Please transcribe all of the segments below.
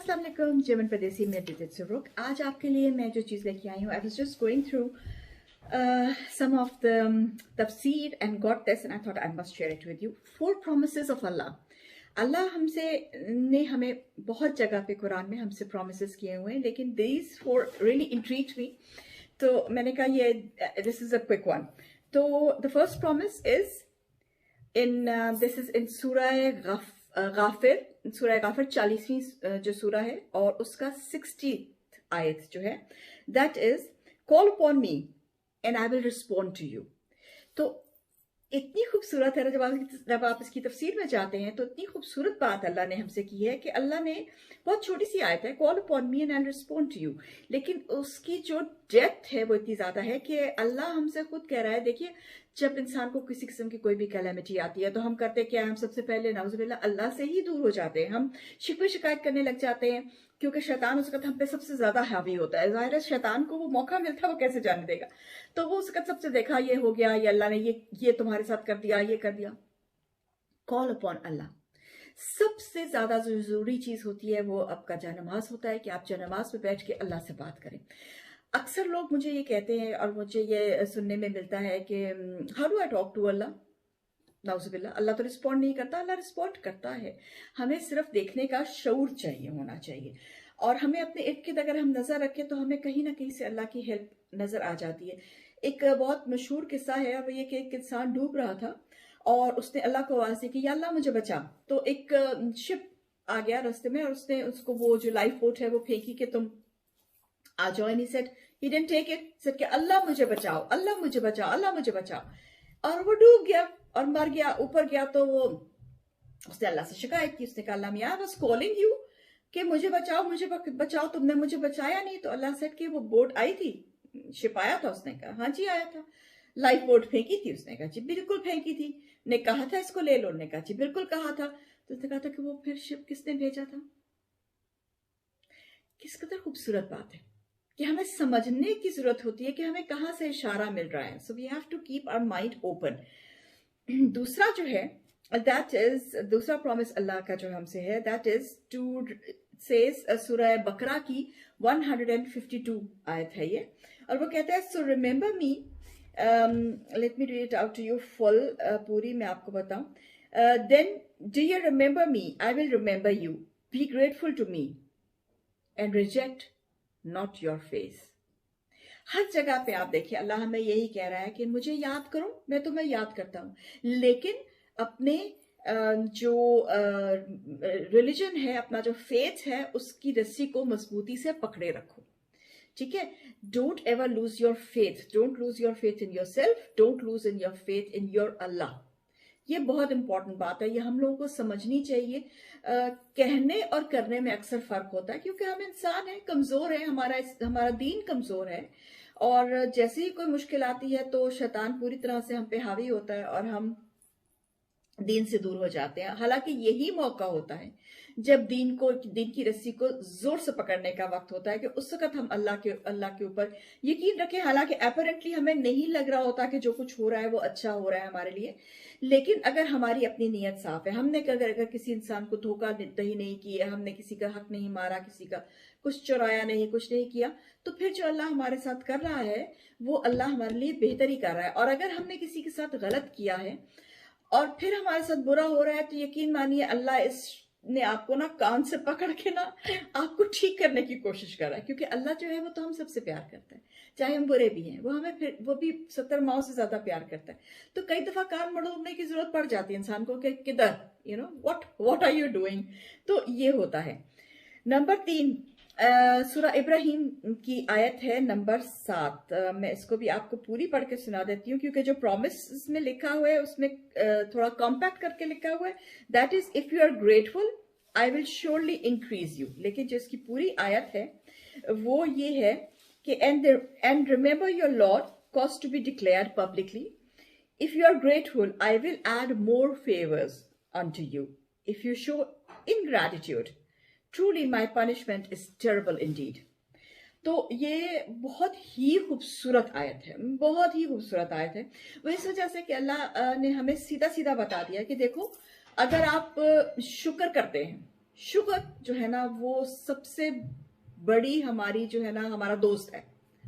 अस्सलाम वालेकुम, जेमन परदेसी में विजिट सुरुक। आज आपके लिए मैं जो चीज़ लेके आई हूँ, I was just going through some of the tafsir and got this and I thought I must share it with you. 4 promises of Allah. अल्लाह ने हमें बहुत जगह पे कुरान में हमसे promises किए हुए हैं, लेकिन these 4 really intrigued me. तो मैंने कहा ये this is a quick one. तो the first promise is in this is in surah गाफिर, सूरह गाफिर 40वीं जो सूरह है और उसका 60th आयत जो है, that is call upon me and I will respond to you. तो इतनी खूबसूरत है, जब आप इसकी तफसीर में जाते हैं तो इतनी खूबसूरत बात अल्लाह ने हमसे की है कि अल्लाह ने बहुत छोटी सी आयत है, call upon me and I will respond to you, लेकिन उसकी जो डेप्थ है वो इतनी ज्यादा है कि अल्लाह हमसे खुद कह रहा है। देखिए, जब इंसान को किसी किस्म की कोई भी कैलेमिटी आती है तो हम करते क्या, हम सबसे पहले नाउजुबिल्लाह अल्लाह से ही दूर हो जाते हैं, हम शिकवे शिकायत करने लग जाते हैं, क्योंकि शैतान उस वक्त हम पे सबसे ज्यादा हावी होता है। जाहिर है शैतान को वो मौका मिलता है, वो कैसे जाने देगा। तो वो उस वक्त सबसे देखा, ये हो गया, ये अल्लाह ने ये तुम्हारे साथ कर दिया, ये कर दिया। कॉल अपॉन अल्लाह, सबसे ज्यादा जो जरूरी चीज होती है वो आपका जानमाज होता है कि आप जानमाज पे बैठ के अल्लाह से बात करें। अक्सर लोग मुझे ये कहते हैं और मुझे ये सुनने में मिलता है कि how do I talk to अल्लाह। नाउजुबिल्लाह, अल्लाह तो रिस्पॉन्ड नहीं करता, अल्लाह रिस्पॉन्ड करता है। हमें सिर्फ देखने का शऊर चाहिए, होना चाहिए, और हमें अपने इर्द गिर्द अगर हम नजर रखें तो हमें कहीं ना कहीं से अल्लाह की हेल्प नजर आ जाती है। एक बहुत मशहूर किस्सा है वो ये कि एक इंसान डूब रहा था और उसने अल्लाह को आवाज दी कि या अल्लाह मुझे बचा। तो एक शिप आ गया रास्ते में और उसने उसको वो जो लाइफ बोट है वो फेंकी कि तुम आ जाओ। And he said he didn't take it, said कि अल्लाह मुझे बचाओ, अल्लाह मुझे बचाओ, अल्लाह मुझे बचाओ, और वो डूब गया और मर गया। ऊपर गया तो वो उसने अल्लाह से शिकायत की, उसने कहा अल्लाह मियां आई वाज कॉलिंग यू कि मुझे बचाओ, मुझे बचाओ, तुमने मुझे बचाया नहीं। तो अल्लाह सेड कि वो बोट आई थी, शिप आया था। उसने कहा हाँ जी आया था। लाइफ बोट फेंकी थी? उसने कहा जी बिल्कुल फेंकी थी। ने कहा था इसको ले लो? ने कहा जी बिल्कुल कहा था। तो उसने कहा था कि वो फिर शिप किसने भेजा था? किस कदर खूबसूरत बात है कि हमें समझने की जरूरत होती है कि हमें कहां से इशारा मिल रहा है। So we have to keep our mind open. दूसरा जो है दैट इज, दूसरा प्रॉमिस अल्लाह का जो हमसे है दैट इज टू सेज सूरह बकरा की 152 आयत है ये, और वो कहता है so remember me, let me read it out to you full, पूरी मैं आपको बताऊं। Then do you remember me, I will remember you, be grateful to me and reject not your face. हर जगह पे आप देखिए अल्लाह हमें यही कह रहा है कि मुझे याद करो, मैं तुम्हें याद करता हूं, लेकिन अपने जो रिलीजन है, अपना जो फेथ है, उसकी रस्सी को मजबूती से पकड़े रखो। ठीक है, don't ever lose your faith, don't lose your faith in yourself, don't lose in your faith in your अल्लाह। ये बहुत इंपॉर्टेंट बात है, ये हम लोगों को समझनी चाहिए। कहने और करने में अक्सर फर्क होता है, क्योंकि हम इंसान हैं, कमजोर हैं, हमारा दीन कमजोर है, और जैसे ही कोई मुश्किल आती है तो शैतान पूरी तरह से हम पे हावी होता है और हम दीन से दूर हो जाते हैं। हालांकि यही मौका होता है जब दीन की रस्सी को जोर से पकड़ने का वक्त होता है, कि उस वक्त हम अल्लाह के ऊपर यकीन रखें। हालांकि अपरेंटली हमें नहीं लग रहा होता कि जो कुछ हो रहा है वो अच्छा हो रहा है हमारे लिए, लेकिन अगर हमारी अपनी नीयत साफ है, हमने अगर किसी इंसान को धोखा दही नहीं किया, हमने किसी का हक नहीं मारा, किसी का कुछ चुराया नहीं, कुछ नहीं किया, तो फिर जो अल्लाह हमारे साथ कर रहा है वो अल्लाह हमारे लिए बेहतरी कर रहा है। और अगर हमने किसी के साथ गलत किया है और फिर हमारे साथ बुरा हो रहा है, तो यकीन मानिए अल्लाह ने आपको ना कान से पकड़ के ना आपको ठीक करने की कोशिश कर रहा है, क्योंकि अल्लाह जो है वो तो हम सबसे प्यार करता है, चाहे हम बुरे भी हैं, वो हमें फिर वो भी 70 माओ से ज्यादा प्यार करता है। तो कई दफा कान मरोड़ने की जरूरत पड़ जाती है इंसान को कि किधर, you know what are you doing. तो ये होता है। नंबर 3 सूरह इब्राहिम की आयत है नंबर 7। मैं इसको भी आपको पूरी पढ़ के सुना देती हूँ, क्योंकि जो प्रॉमिस में लिखा हुआ है उसमें थोड़ा कॉम्पैक्ट करके लिखा हुआ है, that is if you are grateful I will surely increase you. लेकिन जो इसकी पूरी आयत है वो ये है कि and remember your lord cause to be declared publicly, if you are grateful I will add more favours unto you, if you show ingratitude truly my punishment is terrible indeed। तो ये बहुत ही खूबसूरत आयत है, बहुत ही खूबसूरत आयत है। वो इस वजह से कि अल्लाह ने हमें सीधा सीधा बता दिया कि देखो, अगर आप शुक्र करते हैं, शुक्र जो है ना वो सबसे बड़ी हमारी जो है ना हमारा दोस्त है,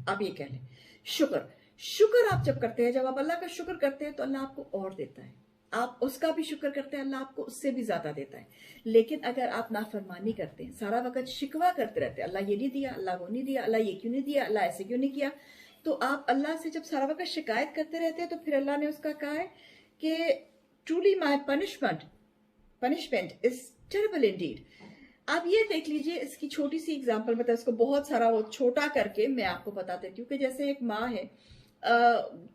आप ये कह लें। शुक्र आप जब करते हैं, जब आप अल्लाह का शुक्र करते हैं तो अल्लाह आपको और देता है, आप उसका भी शुक्र करते हैं, अल्लाह आपको उससे भी ज्यादा देता है। लेकिन अगर आप नाफरमानी करते हैं, सारा वक्त शिकवा करते रहते हैं, अल्लाह ये नहीं दिया, अल्लाह वो नहीं दिया, अल्लाह ये क्यों नहीं दिया, अल्लाह ऐसे क्यों नहीं किया, तो आप अल्लाह से जब सारा वक्त शिकायत करते रहते हैं तो फिर अल्लाह ने उसका कहा है कि truly my punishment is terrible Indeed. आप ये देख लीजिए, इसकी छोटी सी एग्जांपल, मतलब इसको बहुत सारा वो छोटा करके मैं आपको बता देती हूँ कि जैसे एक माँ है,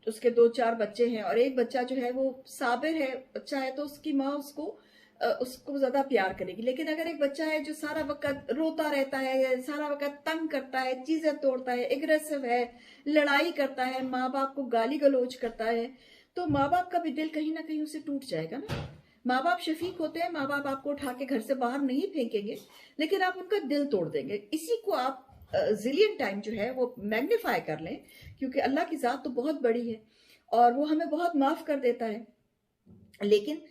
उसके 2-4 बच्चे हैं और एक बच्चा जो है वो साबिर है, बच्चा है, तो उसकी माँ उसको ज्यादा प्यार करेगी। लेकिन अगर एक बच्चा है जो सारा वक्त रोता रहता है, सारा वक्त तंग करता है, चीजें तोड़ता है, एग्रेसिव है, लड़ाई करता है, माँ बाप को गाली गलौज करता है, तो माँ बाप का भी दिल कहीं ना कहीं उसे टूट जाएगा ना। माँ बाप शफीक होते हैं, माँ बाप आपको उठा के घर से बाहर नहीं फेंकेंगे, लेकिन आप उनका दिल तोड़ देंगे। इसी को आप जिलियन टाइम जो है वो मैग्नीफाई कर लें, क्योंकि अल्लाह की जात तो बहुत बड़ी है और वो हमें बहुत माफ कर देता है। लेकिन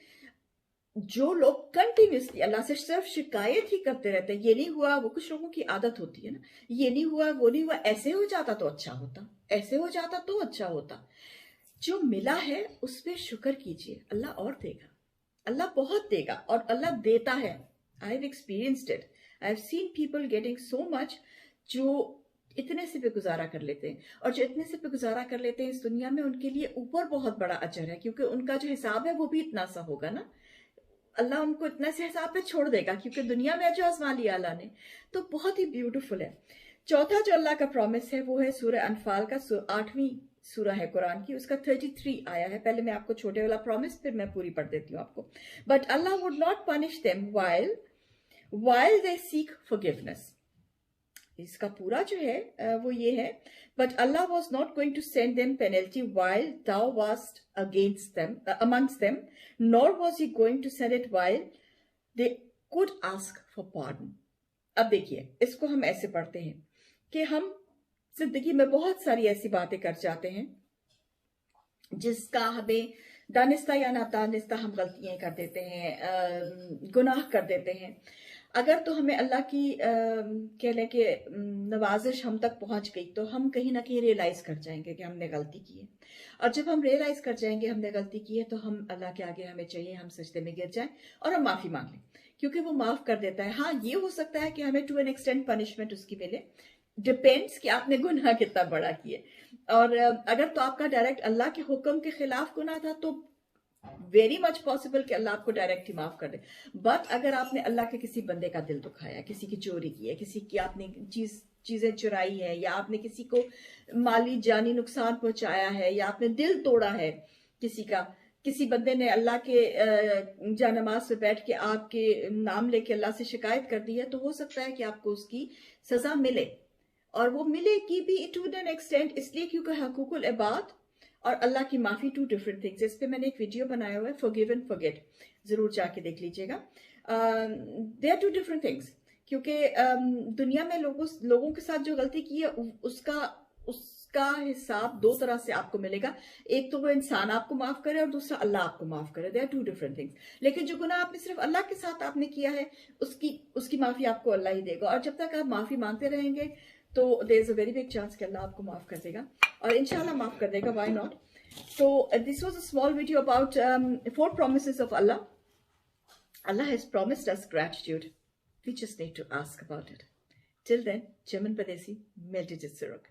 जो लोग कंटिन्यूसली अल्लाह से सिर्फ शिकायत ही करते रहते हैं, ये नहीं हुआ, वो कुछ लोगों की आदत होती है ना, ये नहीं हुआ, वो नहीं हुआ, ऐसे हो जाता तो अच्छा होता, ऐसे हो जाता तो अच्छा होता। जो मिला है उस पर शुक्र कीजिए, अल्लाह और देगा, अल्लाह बहुत देगा और अल्लाह देता है। I have experienced it, I have seen people getting so much, जो इतने से पे गुजारा कर लेते हैं, और जो इतने से पे गुजारा कर लेते हैं इस दुनिया में, उनके लिए ऊपर बहुत बड़ा अजर है, क्योंकि उनका जो हिसाब है वो भी इतना सा होगा ना, अल्लाह उनको इतना से हिसाब पे छोड़ देगा, क्योंकि दुनिया में जो आजमा लिया अल्लाह ने, तो बहुत ही ब्यूटीफुल है। चौथा जो अल्लाह का प्रॉमिस है वो है सूरह अनफाल का 8वीं सूरह है कुरान की, उसका 33 आया है। पहले मैं आपको छोटे वाला प्रॉमिस, फिर मैं पूरी पढ़ देती हूँ आपको। But Allah would not punish them while they seek forgiveness। इसका पूरा जो है वो ये है, बट अल्लाह was not going to send them penalty while thou wast against them amongst them, nor was he going to send it while they could ask for pardon। अब देखिए, इसको हम ऐसे पढ़ते हैं कि हम जिंदगी में बहुत सारी ऐसी बातें कर जाते हैं जिसका हमें दानिस्ता या नादानिस्ता हम गलतियां कर देते हैं, गुनाह कर देते हैं। अगर तो हमें अल्लाह की कह लें कि नवाजिश हम तक पहुंच गई, तो हम कहीं ना कहीं रियलाइज कर जाएंगे कि हमने गलती की है, और जब हम रियलाइज कर जाएंगे हमने गलती की है, तो हम अल्लाह के आगे हमें चाहिए हम सजदे में गिर जाएं और हम माफी मांग लें, क्योंकि वो माफ कर देता है। हाँ, ये हो सकता है कि हमें टू एन एक्सटेंट पनिशमेंट उसकी मिले, डिपेंड्स कि आपने गुनाह कितना बड़ा किए। और अगर तो आपका डायरेक्ट अल्लाह के हुक्म के खिलाफ गुनाह था, तो वेरी मच पॉसिबल कि अल्लाह आपको डायरेक्ट ही माफ कर दे। बट अगर आपने अल्लाह के किसी बंदे का दिल दुखाया, किसी की चोरी की है, किसी की आपने चीजें चुराई है, या आपने किसी को माली जानी नुकसान पहुंचाया है, या आपने दिल तोड़ा है किसी का, किसी बंदे ने अल्लाह के जानमाज पे बैठ के आपके नाम लेके अल्लाह से शिकायत कर दी है, तो हो सकता है कि आपको उसकी सजा मिले, और वो मिलेगी भी टू एन एक्सटेंट, इसलिए क्योंकि हकूकुल इबाद और अल्लाह की माफी टू डिफरेंट थिंग्स। इस पे मैंने एक वीडियो बनाया हुआ है, फॉरगिव एंड फॉरगेट, जरूर जाके देख लीजिएगा। They are two different things, क्योंकि दुनिया में लोगों के साथ जो गलती की है उसका हिसाब 2 तरह से आपको मिलेगा। एक तो वो इंसान आपको माफ करे और दूसरा अल्लाह आपको माफ करे। They are two different things. लेकिन जो गुनाह आपने सिर्फ अल्लाह के साथ आपने किया है, उसकी माफी आपको अल्लाह ही देगा, और जब तक आप माफी मांगते रहेंगे तो there is a very big chance कि अल्लाह आपको माफ कर देगा, और इंशाल्लाह माफ कर देगा, why not. So this was a small video about 4 promises of Allah. Allah has promised us gratitude. We just need to ask about it. Till then, German Padesi, Melted Suruk.